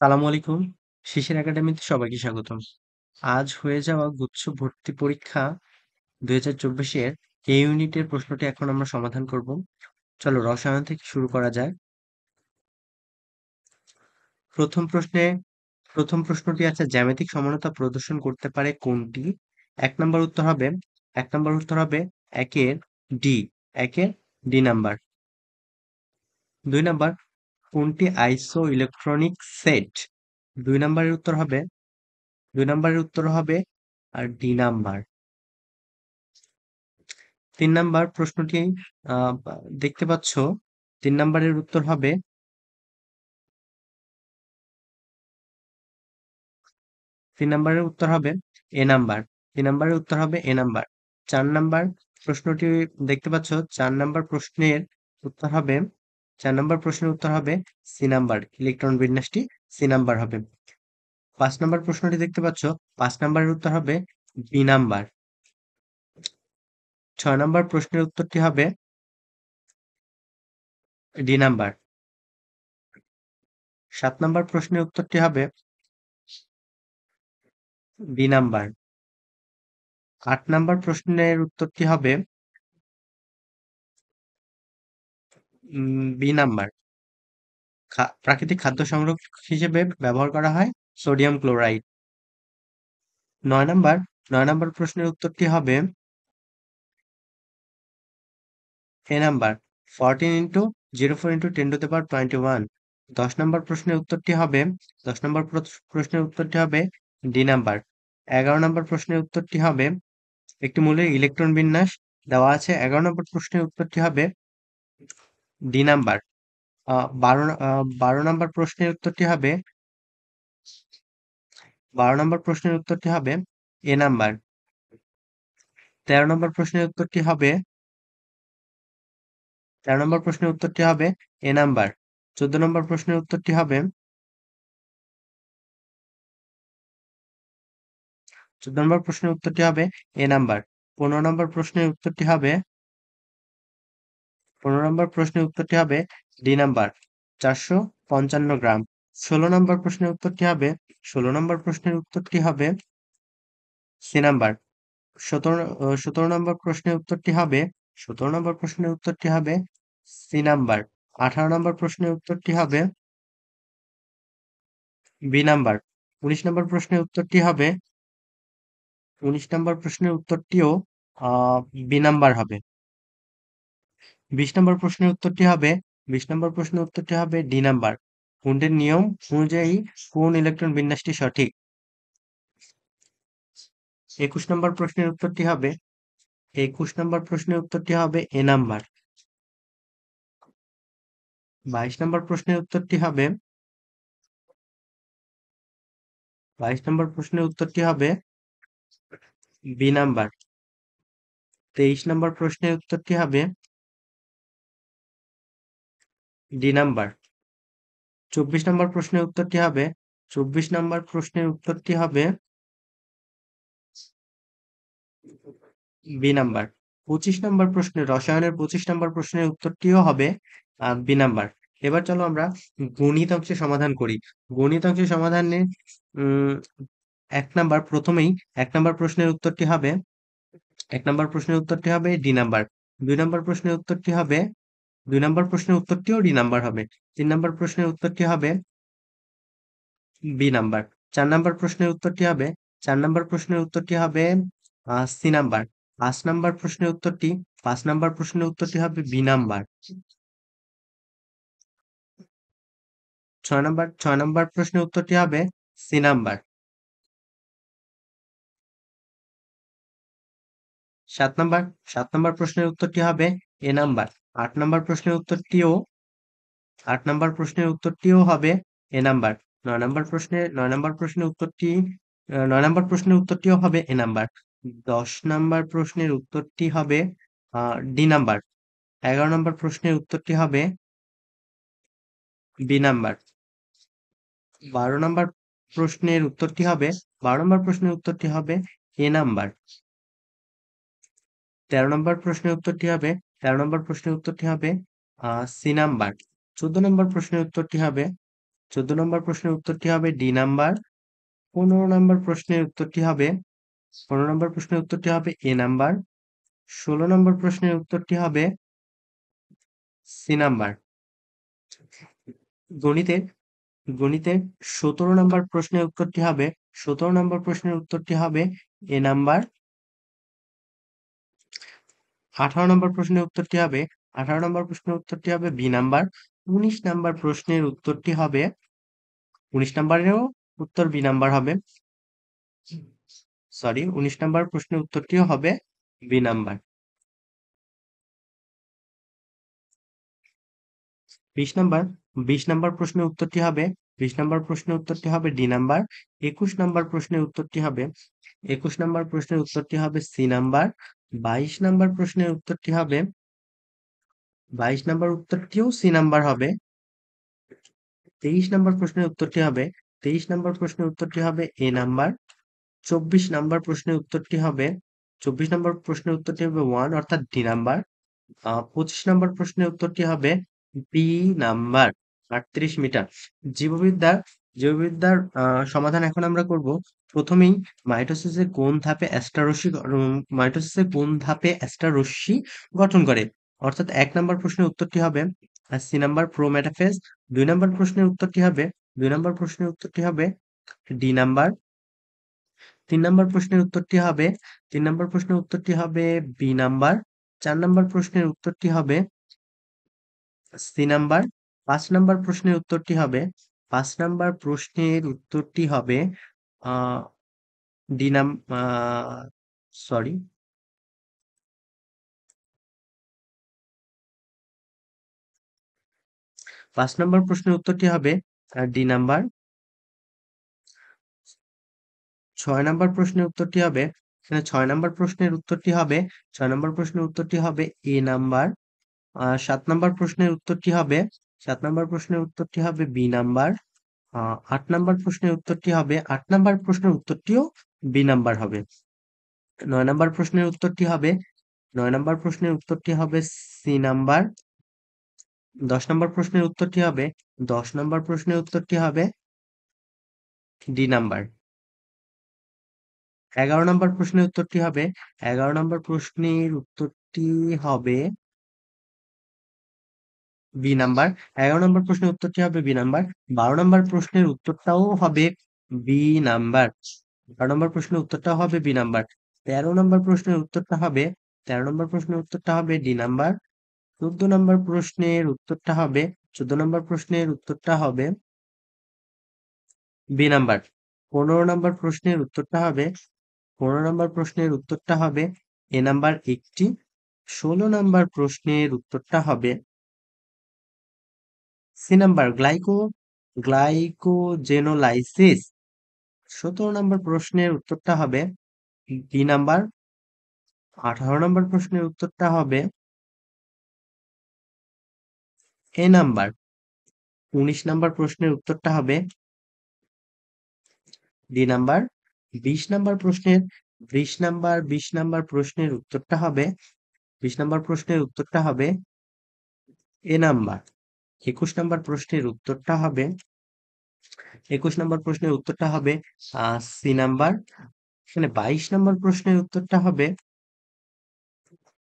সালামু আলাইকুম। শিশির একাডেমিতে সবাইকে স্বাগতম। আজ হয়ে যাওয়া গুচ্ছ ভর্তি পরীক্ষা 2024 এর এ ইউনিটের প্রশ্নটি এখন আমরা সমাধান করব। চলো রসায়ন থেকে শুরু করা যায়। প্রথম প্রশ্নে প্রথম প্রশ্নটি আছে জ্যামিতিক সমানতা প্রদর্শন করতে পারে কোনটি? এক নম্বর উত্তর হবে এক নম্বর উত্তর হবে একের ডি একের ডি নাম্বার। 2 নাম্বার কোনটি আইসো ইলেকট্রনিক সেট? 2 নাম্বারের উত্তর হবে 2 নাম্বারের উত্তর হবে আর ডি নাম্বার। 3 নাম্বার প্রশ্নটি দেখতে পাচ্ছ 3 নাম্বারের উত্তর হবে 3 নাম্বারের উত্তর হবে এ নাম্বার। 3 নাম্বারের উত্তর হবে এ নাম্বার। 4 নাম্বার প্রশ্নটি দেখতে পাচ্ছ 4 নাম্বার প্রশ্নের উত্তর হবে 4 নাম্বার প্রশ্নের উত্তর হবে সি নাম্বার। ইলেকট্রন বিন্যাসটি সি নাম্বার হবে। 5 নাম্বার প্রশ্নটি দেখতে পাচ্ছ 5 নাম্বারের উত্তর হবে বি নাম্বার। 6 নাম্বার প্রশ্নের উত্তরটি হবে ডি নাম্বার। 7 নাম্বার প্রশ্নের উত্তরটি হবে বি নাম্বার। 8 নাম্বার প্রশ্নের উত্তরটি হবে বি নাম্বার। প্রাকৃতিক খাদ্য সংরক্ষক হিসেবে ব্যবহার করা হয় সোডিয়াম ক্লোরাইড। 9 নাম্বার 9 নাম্বার প্রশ্নের উত্তরটি হবে A number 14 into 04 into 10 to the power 21। 10 number প্রশ্নের উত্তরটি হবে 10 নাম্বার প্রশ্নের উত্তরটি হবে ডি নাম্বার। 11 নাম্বার প্রশ্নের উত্তরটি হবে একটি মৌলের ইলেকট্রন বিন্যাস দেওয়া আছে। 11 নম্বর প্রশ্নের উত্তরটি হবে ডি নাম্বার। 12 নম্বর প্রশ্নের উত্তরটি হবে 12 নম্বর প্রশ্নের উত্তরটি হবে এ নাম্বার। 13 নম্বর প্রশ্নের উত্তরটি হবে 13 নম্বর প্রশ্নের উত্তরটি হবে এ নাম্বার। 14 নম্বর প্রশ্নের উত্তরটি হবে 14 নম্বর প্রশ্নের উত্তরটি হবে এ নাম্বার। 15 নম্বর প্রশ্নের উত্তরটি হবে 15 নম্বর প্রশ্নের উত্তরটি হবে ডি নাম্বার 455 গ্রাম। 16 নম্বর প্রশ্নের উত্তরটি হবে 16 নম্বর প্রশ্নের উত্তরটি হবে সি নাম্বার। 17 নম্বর প্রশ্নের উত্তরটি হবে 17 নম্বর প্রশ্নের উত্তরটি হবে সি নাম্বার। 18 নম্বর প্রশ্নের উত্তরটি হবে বি নাম্বার। 19 নম্বর প্রশ্নের উত্তরটি হবে 19 নম্বর প্রশ্নের উত্তরটিও বি নাম্বার হবে। 20 নম্বর প্রশ্নের উত্তরটি হবে 20 নম্বর প্রশ্নের উত্তরটি হবে ডি নাম্বার। কুন্ডের নিয়ম অনুযায়ী কোন ইলেকট্রন বিন্যাসটি সঠিক? 21 নম্বর প্রশ্নের উত্তরটি হবে 21 নম্বর প্রশ্নের উত্তরটি হবে এ নাম্বার। 22 নম্বর প্রশ্নের উত্তরটি হবে 22 নম্বর প্রশ্নের উত্তরটি হবে বি নাম্বার। 23 নম্বর প্রশ্নের উত্তরটি হবে ডি নাম্বার। 24 নম্বর প্রশ্নের উত্তরটি হবে 24 নম্বর প্রশ্নের উত্তরটি হবে বি নাম্বার। 25 নম্বর প্রশ্নের রসায়নের 25 নম্বর প্রশ্নের উত্তরটিও হবে বি নাম্বার। এবার চলো আমরা গণিত অংশে সমাধান করি। গণিত অংশে সমাধানে উম 1 নাম্বার প্রথমেই 1 নাম্বার প্রশ্নের উত্তরটি হবে 1 নাম্বার প্রশ্নের উত্তরটি হবে ডি নাম্বার। 2 নাম্বার প্রশ্নের উত্তরটি হবে 2 নাম্বার প্রশ্নের উত্তরটিও ডি নাম্বার হবে। 3 নাম্বার প্রশ্নের উত্তরটি হবে বি নাম্বার। 4 নাম্বার প্রশ্নের উত্তরটি হবে 4 নাম্বার প্রশ্নের উত্তরটি হবে সি নাম্বার। 5 নাম্বার প্রশ্নের উত্তরটি 5 নাম্বার প্রশ্নের উত্তরটি হবে বি নাম্বার। 6 নাম্বার প্রশ্নের উত্তরটি হবে সি নাম্বার। 7 নাম্বার 7 নাম্বার প্রশ্নের উত্তরটি হবে এ নাম্বার। 8 নাম্বার প্রশ্নের উত্তরটিও 8 নাম্বার প্রশ্নের উত্তরটিও হবে এ নাম্বার। 9 নাম্বার প্রশ্নের উত্তরটি 9 নাম্বার প্রশ্নের উত্তরটিও হবে এ নাম্বার। 10 নাম্বার প্রশ্নের উত্তরটি হবে ডি নাম্বার। 11 নাম্বার প্রশ্নের উত্তরটি হবে বি নাম্বার। 12 নাম্বার প্রশ্নের উত্তরটি হবে 12 নাম্বার প্রশ্নের উত্তরটি হবে এ নাম্বার। 13 নম্বর প্রশ্নের উত্তরটি হবে 13 নম্বর প্রশ্নের উত্তরটি হবে সি নাম্বার। 14 নম্বর প্রশ্নের উত্তরটি হবে নম্বর প্রশ্নের উত্তরটি হবে ডি নাম্বার। 15 নম্বর প্রশ্নের উত্তরটি হবে 15 নম্বর প্রশ্নের উত্তরটি হবে এ নাম্বার। 16 নম্বর প্রশ্নের উত্তরটি হবে সি নাম্বার। গণিতের গণিতের 17 নম্বর প্রশ্নের উত্তরটি হবে 17 নম্বর প্রশ্নের উত্তরটি হবে এ নাম্বার। 18 নম্বর প্রশ্নের উত্তরটি হবে 18 নম্বর প্রশ্নের উত্তরটি হবে বি নাম্বার। 19 নাম্বার প্রশ্নের উত্তরটি হবে 19 নাম্বারেরও উত্তর বি নাম্বার হবে। সরি, 19 নাম্বার প্রশ্নের উত্তরটিও হবে বি নাম্বার। 20 নাম্বার 20 নাম্বার প্রশ্নের উত্তরটি হবে 20 নাম্বার প্রশ্নের উত্তরটি হবে ডি নাম্বার। 21 নাম্বার প্রশ্নের উত্তরটি হবে 21 নাম্বার প্রশ্নের উত্তরটি হবে সি নাম্বার। 22 নাম্বার প্রশ্নের উত্তরটি হবে 22 নাম্বার উত্তরটিও সি নাম্বার হবে। 23 নাম্বার প্রশ্নের উত্তরটি হবে 23 নাম্বার প্রশ্নের উত্তরটি হবে এ নাম্বার। 24 নাম্বার প্রশ্নের উত্তরটি হবে 24 নাম্বার প্রশ্নের উত্তরটি হবে 1 অর্থাৎ ডি নাম্বার। 25 নাম্বার প্রশ্নের উত্তরটি হবে বি নাম্বার। 38 মিটার। জীববিদ্যার জীববিদ্যার সমাধান এখন আমরা করব। প্রথমেই মাইটোসিসের কোন ধাপে মাইটোসিসের কোন ধাপে অ্যাস্টার রশ্মি গঠন করে, অর্থাৎ 1 নাম্বার প্রশ্নের উত্তরটি হবে সি নাম্বার প্রোমেটাফেজ। 2 নাম্বার প্রশ্নের উত্তরটি হবে 2 নাম্বার প্রশ্নের উত্তরটি হবে ডি নাম্বার। 3 নাম্বার প্রশ্নের উত্তরটি হবে 3 নাম্বার প্রশ্নের উত্তরটি হবে বি নাম্বার। 4 নাম্বার প্রশ্নের উত্তরটি হবে সি নাম্বার। 5 নাম্বার প্রশ্নের উত্তরটি হবে 5 নাম্বার প্রশ্নের উত্তরটি হবে আহ ডি নাম সরি 5 নাম্বার প্রশ্নের উত্তরটি হবে ডি নাম্বার। 6 নাম্বার প্রশ্নের উত্তরটি হবে এখানে 6 নাম্বার প্রশ্নের উত্তরটি হবে 6 নাম্বার প্রশ্নের উত্তরটি হবে এ নাম্বার। 7 নাম্বার প্রশ্নের উত্তরটি হবে 7 নাম্বার প্রশ্নের উত্তরটি হবে বি নাম্বার। 8 নাম্বার প্রশ্নের উত্তরটি হবে 8 নাম্বার প্রশ্নের উত্তরটিও বি নাম্বার হবে। 9 নাম্বার প্রশ্নের উত্তরটি হবে 9 নাম্বার প্রশ্নের উত্তরটি হবে সি নাম্বার। 10 নাম্বার প্রশ্নের উত্তরটি হবে 10 নাম্বার প্রশ্নের উত্তরটি হবে ডি নাম্বার। 11 নাম্বার প্রশ্নের উত্তরটি হবে 11 নাম্বার প্রশ্নের উত্তরটি হবে বি নাম্বার। 11 নম্বর প্রশ্নের উত্তরটি হবে বি নাম্বার। 12 নম্বর প্রশ্নের উত্তরটাও হবে বি নাম্বার। 12 নম্বর প্রশ্নের উত্তরটাও হবে বি নাম্বার। 13 নম্বর প্রশ্নের উত্তরটা হবে 13 নম্বর প্রশ্নের উত্তরটা হবে ডি নাম্বার। 14 নম্বর প্রশ্নের উত্তরটা হবে 14 নম্বর প্রশ্নের উত্তরটা হবে বি নাম্বার। 15 নম্বর প্রশ্নের উত্তরটা হবে 15 নম্বর প্রশ্নের উত্তরটা হবে এ নাম্বার একটি। 16 নম্বর প্রশ্নের উত্তরটা হবে সি নাম্বার গ্লাইকোজেনোলাইসিস। 17 নম্বর প্রশ্নের উত্তরটা হবে বি নাম্বার। 18 নম্বর প্রশ্নের উত্তরটা হবে এ নাম্বার। 19 নম্বর প্রশ্নের উত্তরটা হবে ডি নাম্বার। 20 নম্বর প্রশ্নের 20 নাম্বার প্রশ্নের উত্তরটা হবে 20 নম্বর প্রশ্নের উত্তরটা হবে এ নাম্বার। 21 নম্বর প্রশ্নের উত্তরটা হবে 21 নম্বর প্রশ্নের উত্তরটা হবে সি নাম্বার। এখানে 22 নম্বর প্রশ্নের উত্তরটা হবে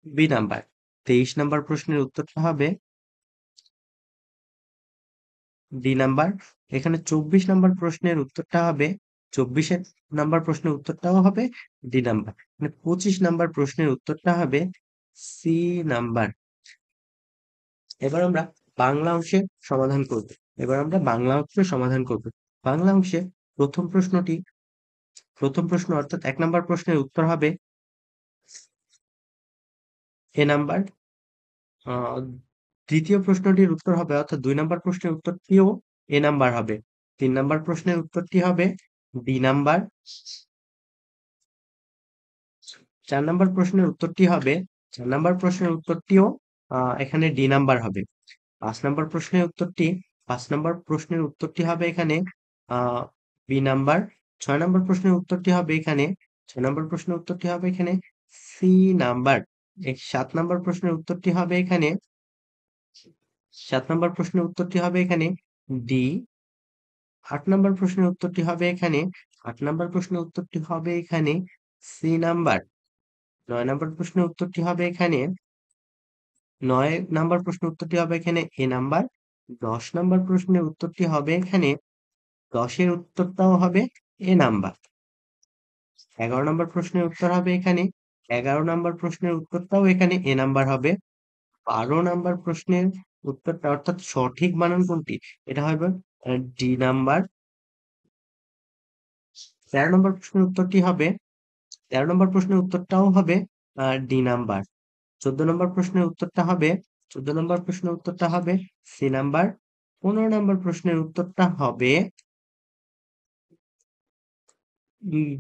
বি নাম্বার। 23 নম্বর প্রশ্নের উত্তরটা হবে ডি নাম্বার। এখানে 24 নম্বর প্রশ্নের উত্তরটা হবে 24 নাম্বার প্রশ্নের উত্তরটাও হবে ডি নাম্বার। মানে 25 নাম্বার প্রশ্নের উত্তরটা হবে সি নাম্বার। এবার আমরা বাংলা অংশে সমাধান করব। এবার আমরা বাংলা অংশে সমাধান করব। বাংলা অংশে প্রথম প্রশ্নটি প্রথম প্রশ্ন অর্থাৎ 1 নাম্বার প্রশ্নের উত্তর হবে এ নাম্বার। আহ দ্বিতীয় প্রশ্নটির উত্তর হবে অর্থাৎ 2 নাম্বার প্রশ্নের উত্তরটিও এ নাম্বার হবে। 3 নাম্বার প্রশ্নের উত্তরটি হবে বি নাম্বার। 4 নাম্বার প্রশ্নের উত্তরটি হবে 4 নাম্বার প্রশ্নের উত্তরটিও এখানে ডি নাম্বার হবে। 5 নাম্বার প্রশ্নের উত্তরটি 5 নাম্বার প্রশ্নের উত্তরটি হবে এখানে আহ বি নাম্বার। 6 নাম্বার প্রশ্নের উত্তরটি হবে এখানে 6 নাম্বার প্রশ্নের উত্তরটি হবে এখানে সি নাম্বার। 7 নাম্বার প্রশ্নের উত্তরটি হবে এখানে 7 নাম্বার প্রশ্নের উত্তরটি হবে এখানে ডি। 8 নম্বর প্রশ্নের উত্তরটি হবে এখানে 8 নম্বর প্রশ্নের উত্তরটি হবে এখানে সি নাম্বার। 9 নম্বর প্রশ্নের উত্তরটি হবে এখানে 9 নম্বর প্রশ্নের উত্তরটি হবে এখানে এ নাম্বার। 10 নম্বর প্রশ্নের উত্তরটি হবে এখানে 10-এর উত্তরটাও হবে এ নাম্বার। 11 নম্বর প্রশ্নের উত্তর হবে এখানে 11 নম্বর প্রশ্নের উত্তরটাও এখানে এ নাম্বার হবে। 12 নম্বর প্রশ্নের উত্তরটা অর্থাৎ সঠিক বানান কোনটি এটা হবে ডি নাম্বার। 13 নম্বর প্রশ্নের উত্তরটি হবে 13 নম্বর প্রশ্নের উত্তরটাও হবে ডি নাম্বার। 14 নম্বর প্রশ্নের উত্তরটা হবে 14 নম্বর প্রশ্নের উত্তরটা হবে সি নাম্বার। 15 নম্বর প্রশ্নের উত্তরটা হবে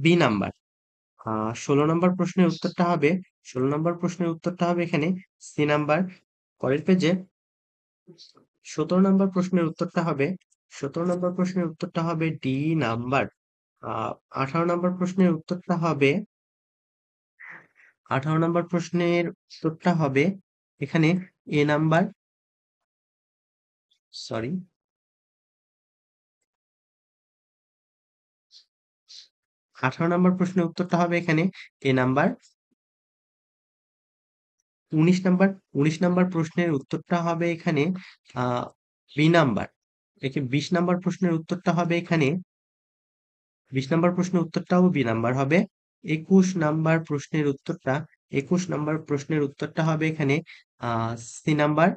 বি নাম্বার। 16 নম্বর প্রশ্নের উত্তরটা হবে 16 নম্বর প্রশ্নের উত্তরটা হবে এখানে সি নাম্বার। পরের পেজে 17 নম্বর প্রশ্নের উত্তরটা হবে 17 নম্বর প্রশ্নের উত্তরটা হবে ডি নাম্বার। 18 নম্বর প্রশ্নের উত্তরটা হবে 18 নম্বর প্রশ্নের উত্তরটা হবে এখানে এ নাম্বার। সরি, 18 নম্বর প্রশ্নের উত্তরটা হবে এখানে এ নাম্বার। 19 নম্বর 19 নম্বর প্রশ্নের উত্তরটা হবে এখানে বি নাম্বার। দেখে 20 নম্বর প্রশ্নের উত্তরটা হবে এখানে 20 নম্বর প্রশ্নের উত্তরটাও বি নাম্বার হবে। 21 নম্বর প্রশ্নের উত্তরটা 21 নম্বর প্রশ্নের উত্তরটা হবে এখানে সি নাম্বার।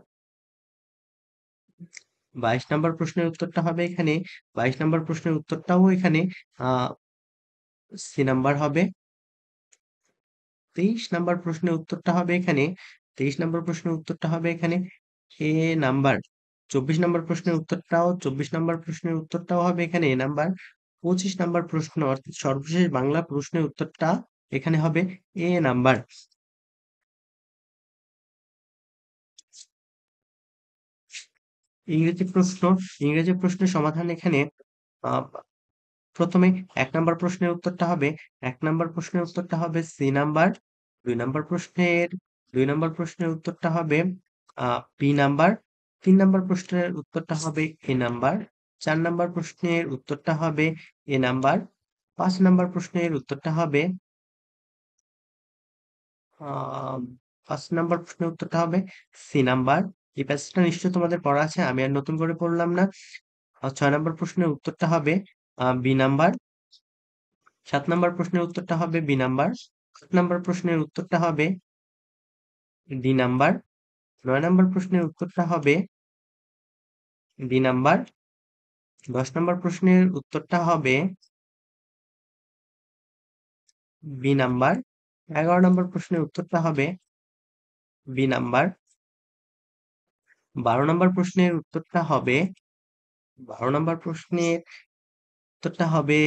22 নম্বর প্রশ্নের উত্তরটা হবে এখানে 22 নম্বর প্রশ্নের উত্তরটাও এখানে আহ সি নাম্বার হবে। 23 নম্বর প্রশ্নের উত্তরটা হবে এখানে 23 নম্বর প্রশ্নের উত্তরটা হবে এখানে এ নাম্বার। 24 নম্বর প্রশ্নের উত্তরটাও 24 নম্বর প্রশ্নের উত্তরটাও হবে এখানে এ নাম্বার। 25 নম্বর প্রশ্ন অর্থাৎ সর্বশেষ বাংলা প্রশ্নের উত্তরটা এখানে হবে এ নাম্বার। ইংরেজি প্রশ্ন ইংরেজি প্রশ্নের সমাধান এখানে আহ, প্রথমে 1 নম্বর প্রশ্নের উত্তরটা হবে 1 নম্বর প্রশ্নের উত্তরটা হবে সি নাম্বার। 2 নম্বর প্রশ্নের উত্তরটা হবে বি নাম্বার। 3 নম্বর প্রশ্নের উত্তরটা হবে এ নাম্বার। 4 নম্বর প্রশ্নের উত্তরটা হবে এ নাম্বার। 5 নম্বর প্রশ্নের উত্তরটা হবে আহ 5 নম্বর প্রশ্নের উত্তরটা হবে সি নাম্বার। এই প্যাসেজটা নিশ্চয়ই তোমাদের পড়া আছে, আমি আর নতুন করে পড়লাম না। 6 নম্বর প্রশ্নের উত্তরটা হবে বি নাম্বার। 7 নম্বর প্রশ্নের উত্তরটা হবে বি নাম্বার। 8 নম্বর প্রশ্নের উত্তরটা হবে ডি নাম্বার। 9 নম্বর প্রশ্নের উত্তরটা হবে ডি নাম্বার। 10 নম্বর প্রশ্নের উত্তরটা হবে বি নাম্বার। 11 নম্বর প্রশ্নের উত্তরটা হবে বি নাম্বার। 12 নম্বর প্রশ্নের উত্তরটা হবে 12 নম্বর প্রশ্নের উত্তরটা হবে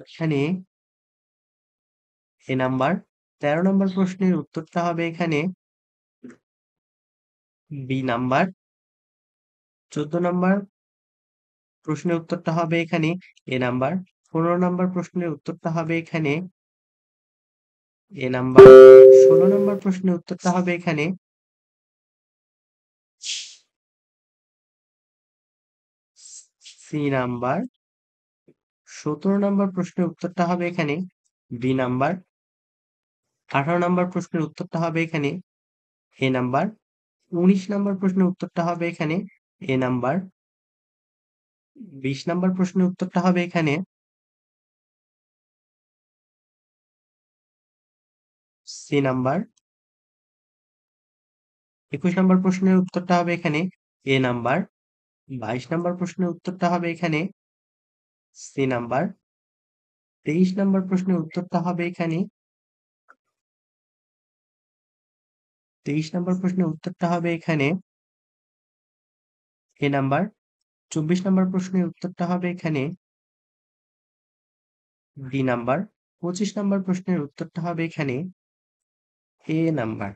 এখানে এ নাম্বার। 13 নম্বর প্রশ্নের উত্তরটা হবে এখানে বি নাম্বার। 14 নম্বর প্রশ্নের উত্তরটা হবে এখানে এ নাম্বার। 15 নম্বর প্রশ্নের উত্তরটা হবে এখানে এ নাম্বার। 16 নম্বর প্রশ্নের উত্তরটা হবে এখানে সি নাম্বার। 17 নম্বর প্রশ্নের উত্তরটা হবে এখানে বি নাম্বার। 18 নম্বর প্রশ্নের উত্তরটা হবে এখানে এ নাম্বার। 19 নম্বর প্রশ্নের উত্তরটা হবে এখানে এ নাম্বার। 20 নম্বর প্রশ্নের উত্তরটা হবে এখানে সি নাম্বার। 21 নম্বর প্রশ্নের উত্তরটা হবে এখানে এ নাম্বার। 22 নম্বর প্রশ্নের উত্তরটা হবে এখানে সি নাম্বার। 23 নম্বর প্রশ্নের উত্তরটা হবে এখানে 23 নম্বর প্রশ্নের উত্তরটা হবে এখানে এ নাম্বার। 24 নম্বর প্রশ্নের উত্তরটা হবে এখানে ডি নাম্বার। 25 নম্বর প্রশ্নের উত্তরটা হবে এখানে এ নাম্বার।